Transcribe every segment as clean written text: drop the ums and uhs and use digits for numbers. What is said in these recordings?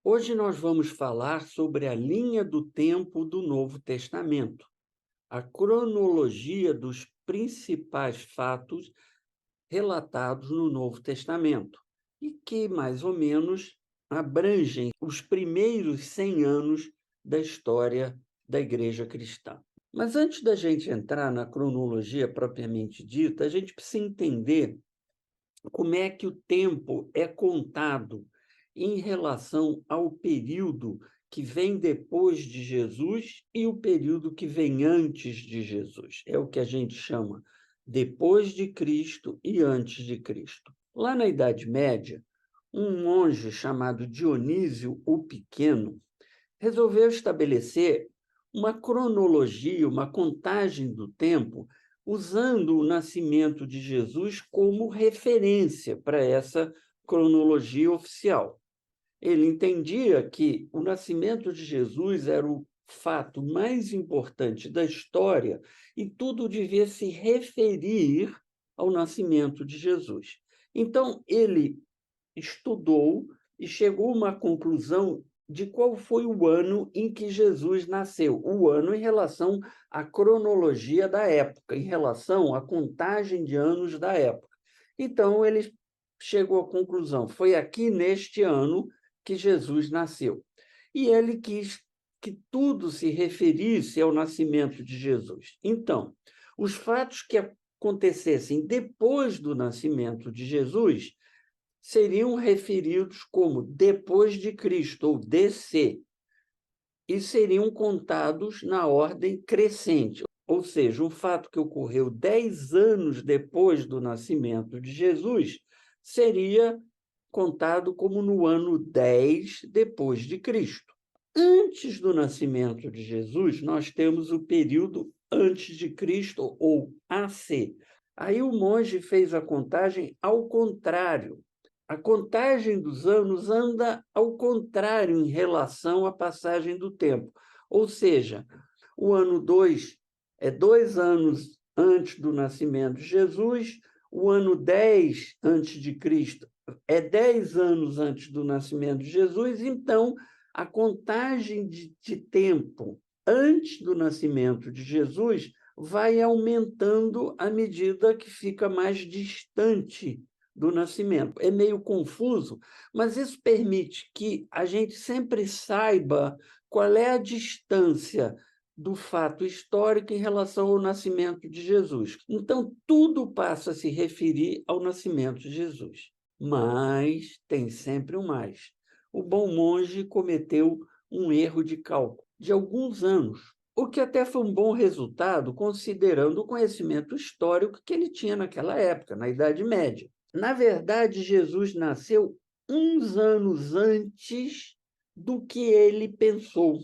Hoje nós vamos falar sobre a linha do tempo do Novo Testamento, a cronologia dos principais fatos relatados no Novo Testamento e que, mais ou menos, abrangem os primeiros 100 anos da história da Igreja cristã. Mas antes da gente entrar na cronologia propriamente dita, a gente precisa entender como é que o tempo é contado em relação ao período que vem depois de Jesus e o período que vem antes de Jesus. É o que a gente chama depois de Cristo e antes de Cristo. Lá na Idade Média, um monge chamado Dionísio o Pequeno resolveu estabelecer uma cronologia, uma contagem do tempo, usando o nascimento de Jesus como referência para essa cronologia oficial. Ele entendia que o nascimento de Jesus era o fato mais importante da história e tudo devia se referir ao nascimento de Jesus. Então, ele estudou e chegou a uma conclusão de qual foi o ano em que Jesus nasceu, o ano em relação à cronologia da época, em relação à contagem de anos da época. Então, ele chegou à conclusão, foi aqui neste ano que Jesus nasceu. E ele quis que tudo se referisse ao nascimento de Jesus. Então, os fatos que acontecessem depois do nascimento de Jesus seriam referidos como depois de Cristo, ou DC, e seriam contados na ordem crescente. Ou seja, um fato que ocorreu 10 anos depois do nascimento de Jesus seria contado como no ano 10 depois de Cristo. Antes do nascimento de Jesus, nós temos o período antes de Cristo, ou AC. Aí o monge fez a contagem ao contrário. A contagem dos anos anda ao contrário em relação à passagem do tempo. Ou seja, o ano 2 é 2 anos antes do nascimento de Jesus, o ano 10 antes de Cristo é 10 anos antes do nascimento de Jesus, então a contagem de tempo antes do nascimento de Jesus vai aumentando à medida que fica mais distante do nascimento. É meio confuso, mas isso permite que a gente sempre saiba qual é a distância do fato histórico em relação ao nascimento de Jesus. Então, tudo passa a se referir ao nascimento de Jesus. Mas tem sempre um mais. O bom monge cometeu um erro de cálculo de alguns anos, o que até foi um bom resultado, considerando o conhecimento histórico que ele tinha naquela época, na Idade Média. Na verdade, Jesus nasceu uns anos antes do que ele pensou.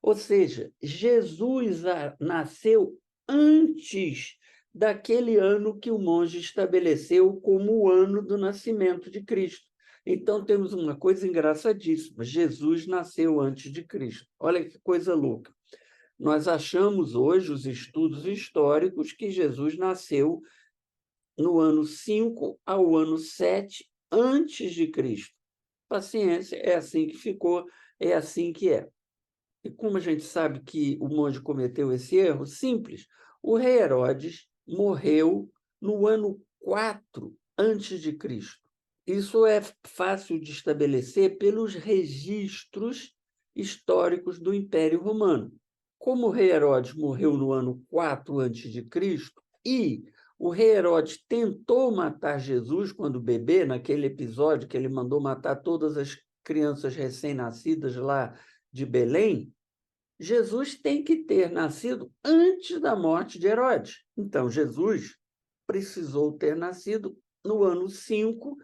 Ou seja, Jesus nasceu antes daquele ano que o monge estabeleceu como o ano do nascimento de Cristo. Então, temos uma coisa engraçadíssima: Jesus nasceu antes de Cristo. Olha que coisa louca. Nós achamos hoje, os estudos históricos, que Jesus nasceu no ano 5 ao ano 7 antes de Cristo. Paciência, é assim que ficou, é assim que é. E como a gente sabe que o monge cometeu esse erro? Simples. O rei Herodes morreu no ano 4 antes de Cristo. Isso é fácil de estabelecer pelos registros históricos do Império Romano. Como o rei Herodes morreu no ano 4 antes de Cristo e o rei Herodes tentou matar Jesus quando bebê, naquele episódio que ele mandou matar todas as crianças recém-nascidas lá de Belém, Jesus tem que ter nascido antes da morte de Herodes. Então, Jesus precisou ter nascido no ano 5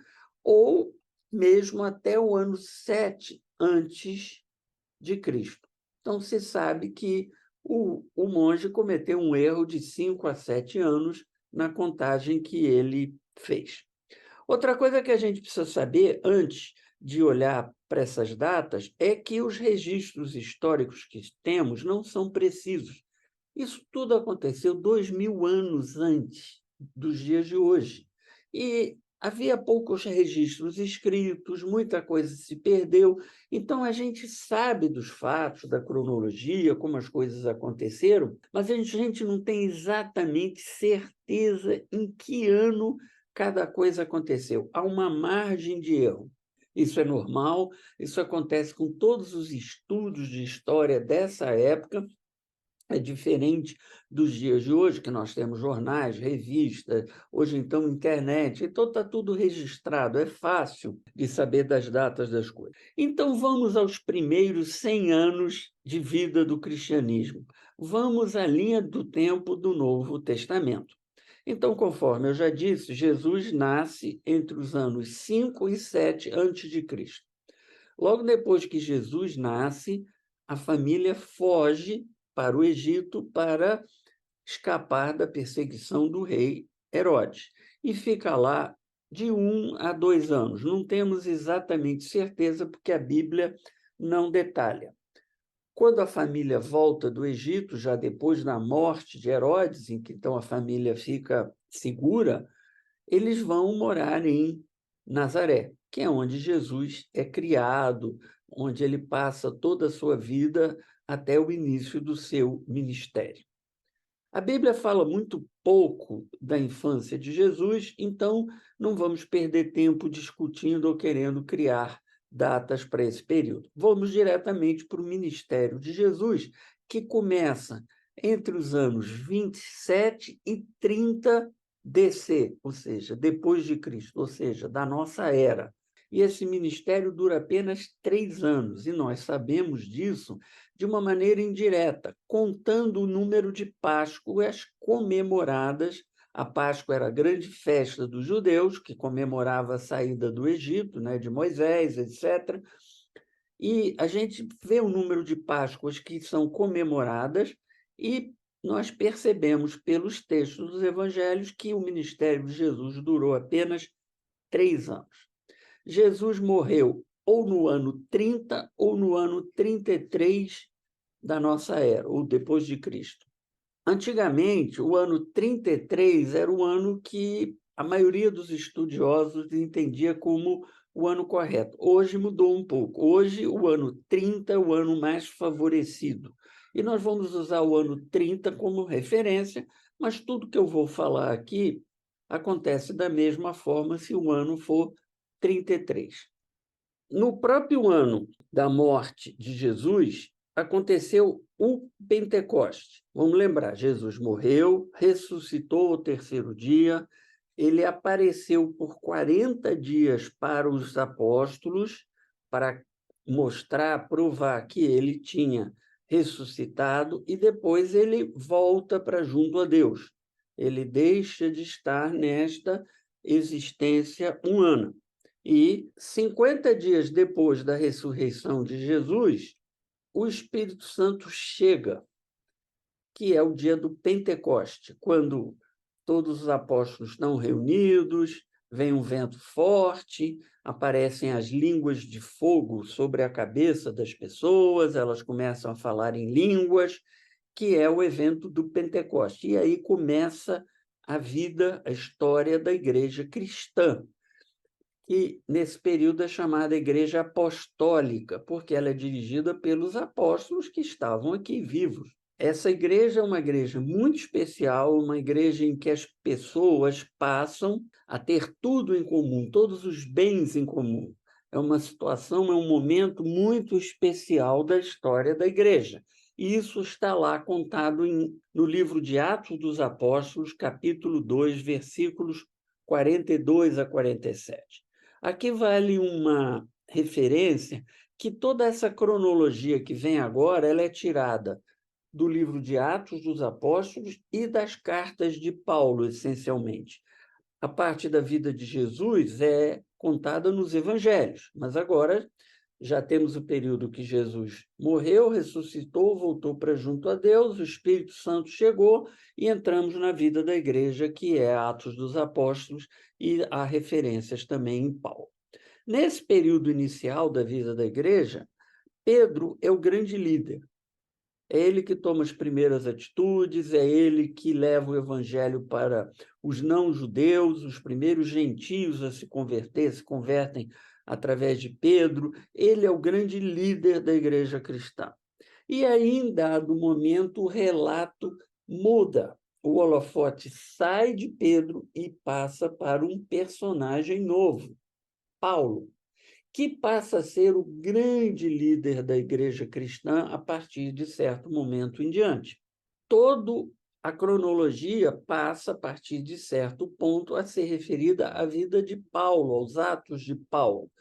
ou mesmo até o ano 7 antes de Cristo. Então, se sabe que o monge cometeu um erro de 5 a 7 anos na contagem que ele fez. Outra coisa que a gente precisa saber antes de olhar para essas datas é que os registros históricos que temos não são precisos. Isso tudo aconteceu 2000 anos antes dos dias de hoje. E havia poucos registros escritos, muita coisa se perdeu. Então, a gente sabe dos fatos, da cronologia, como as coisas aconteceram, mas a gente não tem exatamente certeza em que ano cada coisa aconteceu. Há uma margem de erro. Isso é normal, isso acontece com todos os estudos de história dessa época. É diferente dos dias de hoje, que nós temos jornais, revistas, hoje então internet, então está tudo registrado, é fácil de saber das datas das coisas. Então vamos aos primeiros 100 anos de vida do cristianismo. Vamos à linha do tempo do Novo Testamento. Então, conforme eu já disse, Jesus nasce entre os anos 5 e 7 antes de Cristo. Logo depois que Jesus nasce, a família foge para o Egito para escapar da perseguição do rei Herodes. E fica lá de 1 a 2 anos. Não temos exatamente certeza, porque a Bíblia não detalha. Quando a família volta do Egito, já depois da morte de Herodes, em que então a família fica segura, eles vão morar em Nazaré, que é onde Jesus é criado, onde ele passa toda a sua vida até o início do seu ministério. A Bíblia fala muito pouco da infância de Jesus, então não vamos perder tempo discutindo ou querendo criar datas para esse período. Vamos diretamente para o ministério de Jesus, que começa entre os anos 27 e 30 DC, ou seja, depois de Cristo, ou seja, da nossa era. E esse ministério dura apenas 3 anos, e nós sabemos disso de uma maneira indireta, contando o número de Páscoas comemoradas. A Páscoa era a grande festa dos judeus, que comemorava a saída do Egito, né, de Moisés, etc. E a gente vê o número de Páscoas que são comemoradas e nós percebemos pelos textos dos evangelhos que o ministério de Jesus durou apenas 3 anos. Jesus morreu ou no ano 30 ou no ano 33 da nossa era, ou depois de Cristo. Antigamente, o ano 33 era o ano que a maioria dos estudiosos entendia como o ano correto. Hoje mudou um pouco. Hoje, o ano 30 é o ano mais favorecido. E nós vamos usar o ano 30 como referência, mas tudo que eu vou falar aqui acontece da mesma forma se o ano for 33. No próprio ano da morte de Jesus, aconteceu o Pentecoste. Vamos lembrar, Jesus morreu, ressuscitou ao terceiro dia, ele apareceu por 40 dias para os apóstolos, para mostrar, provar que ele tinha ressuscitado, e depois ele volta para junto a Deus. Ele deixa de estar nesta existência humana. E 50 dias depois da ressurreição de Jesus, o Espírito Santo chega, que é o dia do Pentecoste, quando todos os apóstolos estão reunidos, vem um vento forte, aparecem as línguas de fogo sobre a cabeça das pessoas, elas começam a falar em línguas, que é o evento do Pentecoste. E aí começa a vida, a história da igreja cristã, que nesse período é chamada Igreja Apostólica, porque ela é dirigida pelos apóstolos que estavam aqui vivos. Essa igreja é uma igreja muito especial, uma igreja em que as pessoas passam a ter tudo em comum, todos os bens em comum. É uma situação, é um momento muito especial da história da igreja. E isso está lá contado no livro de Atos dos Apóstolos, capítulo 2, versículos 42 a 47. Aqui vale uma referência que toda essa cronologia que vem agora, ela é tirada do livro de Atos dos Apóstolos e das cartas de Paulo, essencialmente. A parte da vida de Jesus é contada nos evangelhos, mas agora já temos o período que Jesus morreu, ressuscitou, voltou para junto a Deus, o Espírito Santo chegou e entramos na vida da igreja, que é Atos dos Apóstolos, e há referências também em Paulo. Nesse período inicial da vida da igreja, Pedro é o grande líder. É ele que toma as primeiras atitudes, é ele que leva o evangelho para os não-judeus, os primeiros gentios a se converter, se convertem através de Pedro. Ele é o grande líder da igreja cristã. E aí, em dado momento, o relato muda. O holofote sai de Pedro e passa para um personagem novo, Paulo, que passa a ser o grande líder da igreja cristã a partir de certo momento em diante. Toda a cronologia passa, a partir de certo ponto, a ser referida à vida de Paulo, aos atos de Paulo.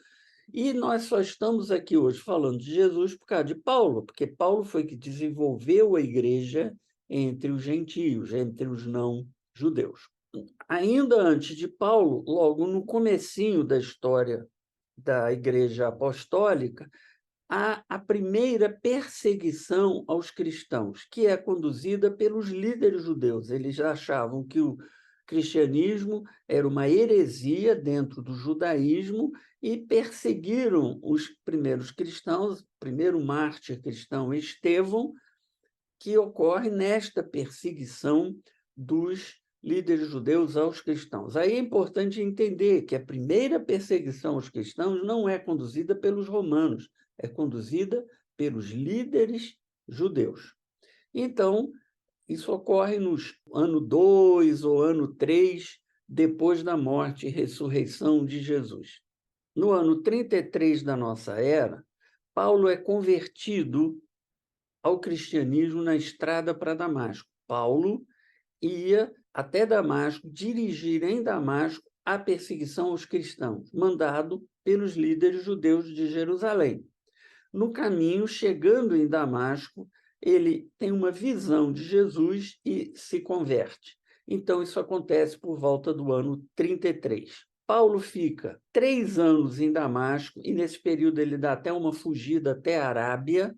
E nós só estamos aqui hoje falando de Jesus por causa de Paulo, porque Paulo foi que desenvolveu a igreja entre os gentios, entre os não-judeus. Ainda antes de Paulo, logo no comecinho da história da Igreja Apostólica, há a primeira perseguição aos cristãos, que é conduzida pelos líderes judeus. Eles achavam que o cristianismo era uma heresia dentro do judaísmo e perseguiram os primeiros cristãos, o primeiro mártir cristão, Estevão, que ocorre nesta perseguição dos líderes judeus aos cristãos. Aí é importante entender que a primeira perseguição aos cristãos não é conduzida pelos romanos, é conduzida pelos líderes judeus. Então, isso ocorre no ano 2 ou ano 3, depois da morte e ressurreição de Jesus. No ano 33 da nossa era, Paulo é convertido ao cristianismo na estrada para Damasco. Paulo ia até Damasco, dirigir em Damasco a perseguição aos cristãos, mandado pelos líderes judeus de Jerusalém. No caminho, chegando em Damasco, ele tem uma visão de Jesus e se converte. Então, isso acontece por volta do ano 33. Paulo fica 3 anos em Damasco, e nesse período ele dá até uma fugida até a Arábia,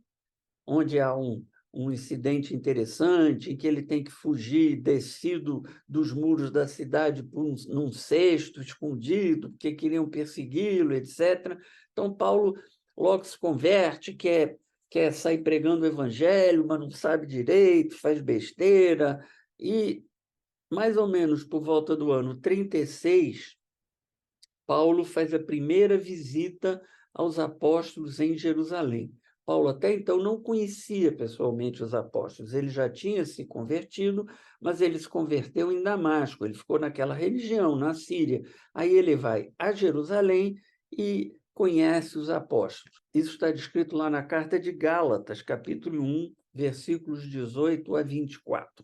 onde há um incidente interessante, em que ele tem que fugir descido dos muros da cidade num cesto escondido, porque queriam persegui-lo, etc. Então, Paulo logo se converte, quer sair pregando o evangelho, mas não sabe direito, faz besteira, e mais ou menos por volta do ano 36, Paulo faz a primeira visita aos apóstolos em Jerusalém. Paulo até então não conhecia pessoalmente os apóstolos, ele já tinha se convertido, mas ele se converteu em Damasco, ele ficou naquela região, na Síria. Aí ele vai a Jerusalém e conhece os apóstolos. Isso está descrito lá na carta de Gálatas, capítulo 1, versículos 18 a 24.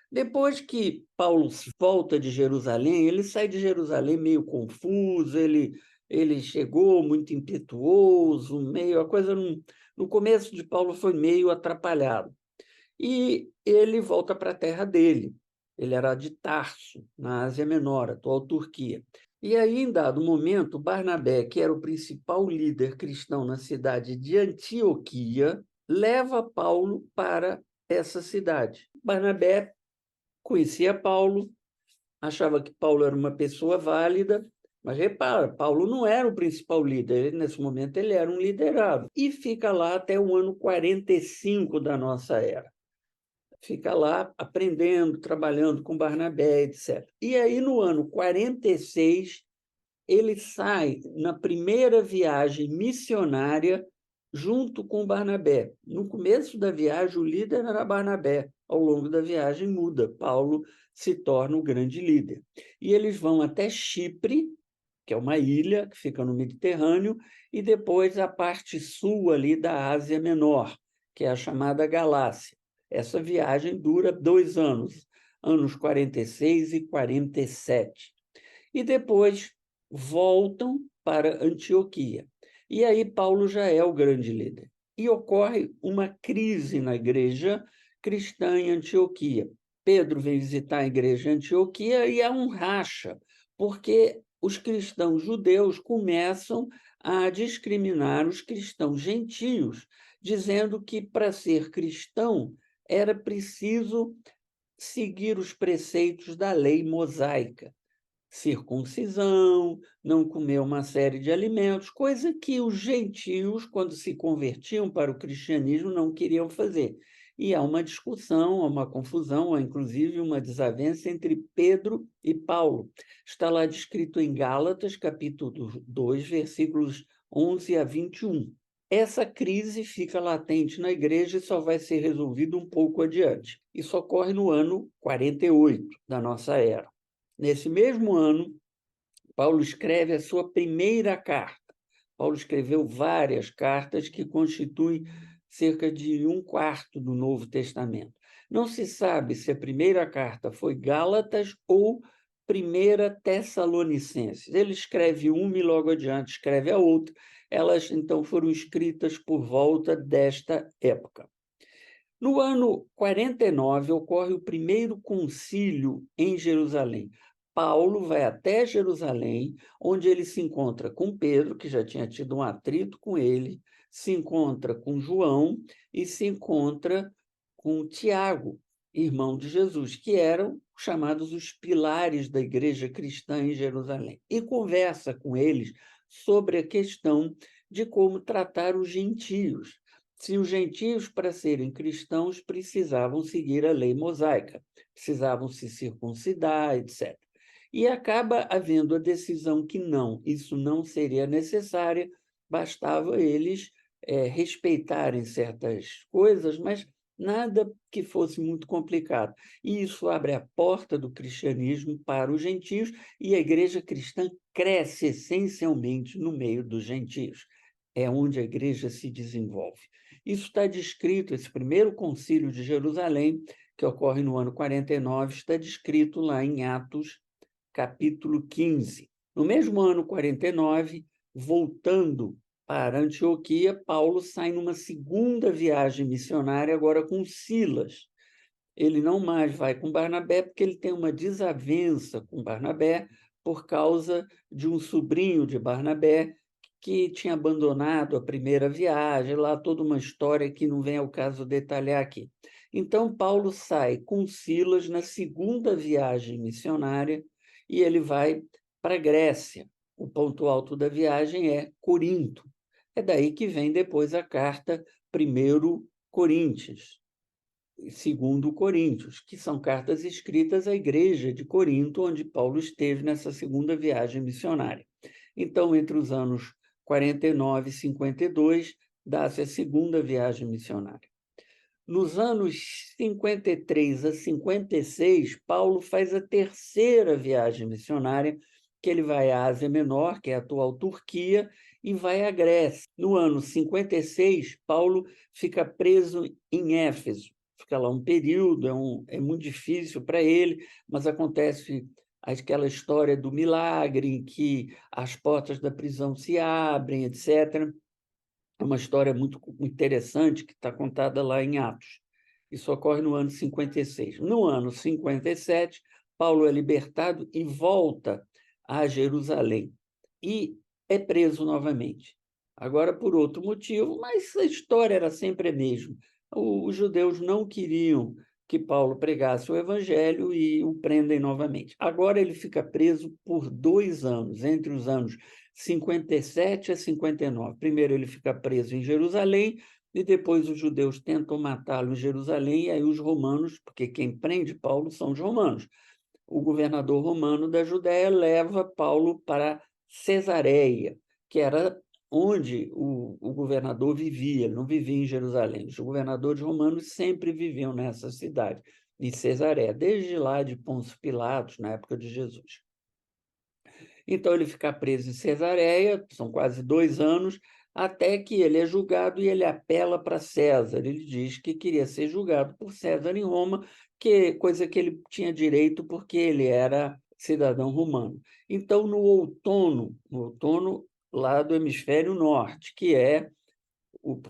Depois que Paulo volta de Jerusalém, ele sai de Jerusalém meio confuso, ele chegou muito impetuoso, a coisa no começo de Paulo foi meio atrapalhado. E ele volta para a terra dele. Ele era de Tarso, na Ásia Menor, atual Turquia. E aí, em dado momento, Barnabé, que era o principal líder cristão na cidade de Antioquia, leva Paulo para essa cidade. Barnabé conhecia Paulo, achava que Paulo era uma pessoa válida, mas repara, Paulo não era o principal líder, nesse momento ele era um liderado, e fica lá até o ano 45 da nossa era. Fica lá aprendendo, trabalhando com Barnabé, etc. E aí, no ano 46, ele sai na primeira viagem missionária junto com Barnabé. No começo da viagem, o líder era Barnabé. Ao longo da viagem, muda. Paulo se torna o grande líder. E eles vão até Chipre, que é uma ilha que fica no Mediterrâneo, e depois a parte sul ali da Ásia Menor, que é a chamada Galácia. Essa viagem dura 2 anos, anos 46 e 47. E depois voltam para Antioquia. E aí Paulo já é o grande líder. E ocorre uma crise na igreja cristã em Antioquia. Pedro vem visitar a igreja em Antioquia e há um racha, porque os cristãos judeus começam a discriminar os cristãos gentios, dizendo que para ser cristão era preciso seguir os preceitos da lei mosaica. Circuncisão, não comer uma série de alimentos, coisa que os gentios, quando se convertiam para o cristianismo, não queriam fazer. e há uma discussão, há uma confusão, há inclusive uma desavença entre Pedro e Paulo. Está lá descrito em Gálatas, capítulo 2, versículos 11 a 21. Essa crise fica latente na igreja e só vai ser resolvida um pouco adiante. Isso ocorre no ano 48 da nossa era. Nesse mesmo ano, Paulo escreve a sua primeira carta. Paulo escreveu várias cartas que constituem cerca de um quarto do Novo Testamento. Não se sabe se a primeira carta foi Gálatas ou primeira Tessalonicenses. Ele escreve uma e logo adiante escreve a outra. Elas, então, foram escritas por volta desta época. No ano 49, ocorre o primeiro concílio em Jerusalém. Paulo vai até Jerusalém, onde ele se encontra com Pedro, que já tinha tido um atrito com ele, se encontra com João e se encontra com Tiago, irmão de Jesus, que eram chamados os pilares da igreja cristã em Jerusalém. E conversa com eles sobre a questão de como tratar os gentios. Se os gentios, para serem cristãos, precisavam seguir a lei mosaica, precisavam se circuncidar, etc. E acaba havendo a decisão que não, isso não seria necessário, bastava eles respeitarem certas coisas, mas nada que fosse muito complicado. E isso abre a porta do cristianismo para os gentios, e a igreja cristã cresce essencialmente no meio dos gentios. É onde a igreja se desenvolve. Isso está descrito, esse primeiro concílio de Jerusalém, que ocorre no ano 49, está descrito lá em Atos, capítulo 15. No mesmo ano 49, voltando para Antioquia, Paulo sai numa segunda viagem missionária, agora com Silas. Ele não mais vai com Barnabé, porque ele tem uma desavença com Barnabé por causa de um sobrinho de Barnabé que tinha abandonado a primeira viagem, lá toda uma história que não vem ao caso detalhar aqui. Então, Paulo sai com Silas na segunda viagem missionária e ele vai para a Grécia. O ponto alto da viagem é Corinto. É daí que vem depois a carta 1 Coríntios, 2 Coríntios, que são cartas escritas à igreja de Corinto, onde Paulo esteve nessa segunda viagem missionária. Então, entre os anos 49 e 52, dá-se a segunda viagem missionária. Nos anos 53 a 56, Paulo faz a terceira viagem missionária, que ele vai à Ásia Menor, que é a atual Turquia, e vai à Grécia. No ano 56, Paulo fica preso em Éfeso. Fica lá um período, é muito difícil para ele, mas acontece aquela história do milagre, em que as portas da prisão se abrem, etc. É uma história muito interessante que está contada lá em Atos. Isso ocorre no ano 56. No ano 57, Paulo é libertado e volta a Jerusalém. E é preso novamente. Agora por outro motivo, mas a história era sempre a mesma. Os judeus não queriam que Paulo pregasse o evangelho e o prendem novamente. Agora ele fica preso por 2 anos, entre os anos 57 a 59. Primeiro ele fica preso em Jerusalém, e depois os judeus tentam matá-lo em Jerusalém, e aí os romanos, porque quem prende Paulo são os romanos. O governador romano da Judéia leva Paulo para Cesareia, que era onde o governador vivia, ele não vivia em Jerusalém. Os governadores romanos sempre viviam nessa cidade, em Cesareia, desde lá de Pôncio Pilatos, na época de Jesus. Então, ele fica preso em Cesareia, são quase 2 anos, até que ele é julgado e ele apela para César. Ele diz que queria ser julgado por César em Roma, coisa que ele tinha direito porque ele era cidadão romano. Então, no outono lá do hemisfério norte, que é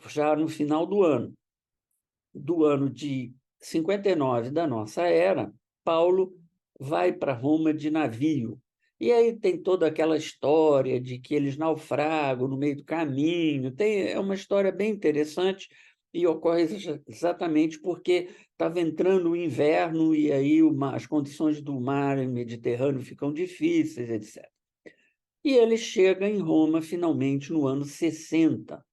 já no final do ano de 59 da nossa era, Paulo vai para Roma de navio. E aí tem toda aquela história de que eles naufragam no meio do caminho. É uma história bem interessante e ocorre exatamente porque estava entrando o inverno e aí as condições do mar Mediterrâneo ficam difíceis, etc. E ele chega em Roma finalmente no ano 60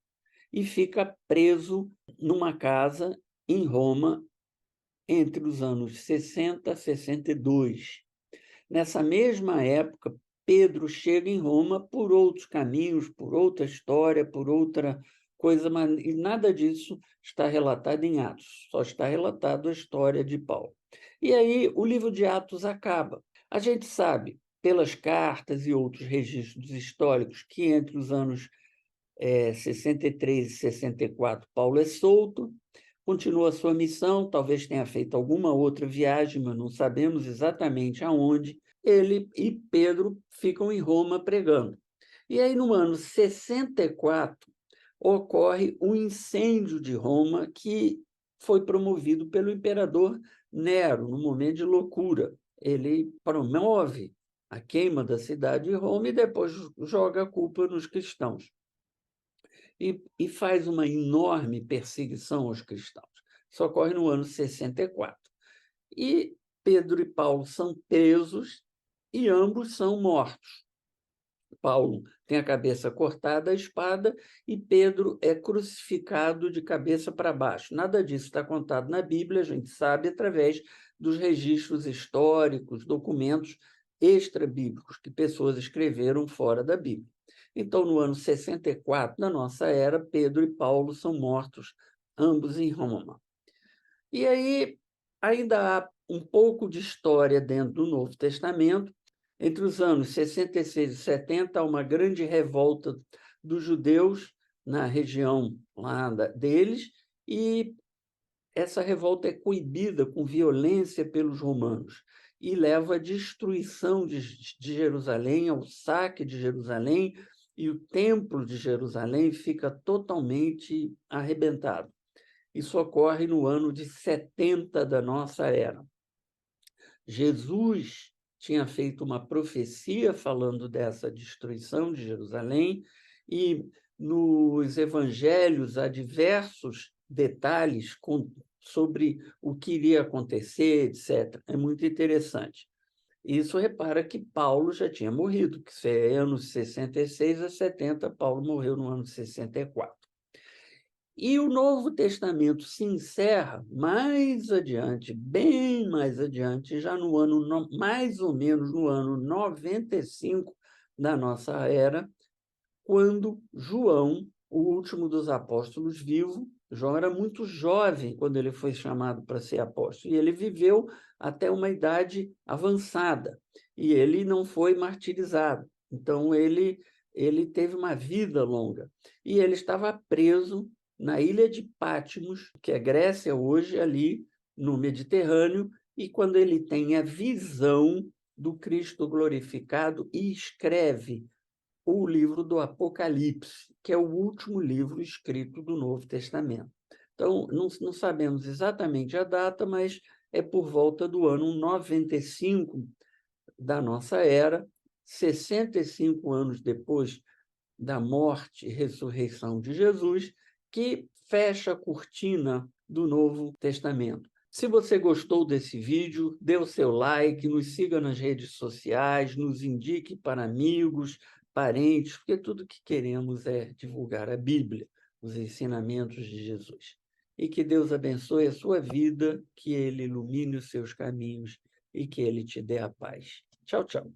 e fica preso numa casa em Roma entre os anos 60 e 62. Nessa mesma época, Pedro chega em Roma por outros caminhos, por outra história, por outra coisa, mas e nada disso está relatado em Atos, só está relatado a história de Paulo. E aí o livro de Atos acaba. A gente sabe, pelas cartas e outros registros históricos, que entre os anos 63 e 64, Paulo é solto, continua a sua missão, talvez tenha feito alguma outra viagem, mas não sabemos exatamente aonde. Ele e Pedro ficam em Roma pregando. E aí, no ano 64, ocorre um incêndio de Roma que foi promovido pelo imperador Nero, num momento de loucura. Ele promove a queima da cidade de Roma e depois joga a culpa nos cristãos. E faz uma enorme perseguição aos cristãos. Isso ocorre no ano 64. E Pedro e Paulo são presos e ambos são mortos. Paulo tem a cabeça cortada à espada e Pedro é crucificado de cabeça para baixo. Nada disso está contado na Bíblia, a gente sabe através dos registros históricos, documentos extra-bíblicos que pessoas escreveram fora da Bíblia. Então, no ano 64 da nossa era, Pedro e Paulo são mortos, ambos em Roma. E aí ainda há um pouco de história dentro do Novo Testamento. Entre os anos 66 e 70, há uma grande revolta dos judeus na região lá deles, e essa revolta é coibida com violência pelos romanos e leva à destruição de Jerusalém, ao saque de Jerusalém, e o templo de Jerusalém fica totalmente arrebentado. Isso ocorre no ano de 70 da nossa era. Jesus tinha feito uma profecia falando dessa destruição de Jerusalém, e nos evangelhos há diversos detalhes sobre o que iria acontecer, etc. É muito interessante. Isso repara que Paulo já tinha morrido, que isso é anos 66 a 70, Paulo morreu no ano 64. E o Novo Testamento se encerra mais adiante, bem mais adiante, já no ano, mais ou menos no ano 95 da nossa era, quando João, o último dos apóstolos vivo, João era muito jovem quando ele foi chamado para ser apóstolo, e ele viveu até uma idade avançada, e ele não foi martirizado. Então, ele teve uma vida longa, e ele estava preso na ilha de Patmos, que é Grécia hoje, ali no Mediterrâneo, e quando ele tem a visão do Cristo glorificado e escreve o livro do Apocalipse, que é o último livro escrito do Novo Testamento. Então, não sabemos exatamente a data, mas é por volta do ano 95 da nossa era, 65 anos depois da morte e ressurreição de Jesus, que fecha a cortina do Novo Testamento. Se você gostou desse vídeo, dê o seu like, nos siga nas redes sociais, nos indique para amigos, parentes, porque tudo que queremos é divulgar a Bíblia, os ensinamentos de Jesus. E que Deus abençoe a sua vida, que Ele ilumine os seus caminhos e que Ele te dê a paz. Tchau, tchau.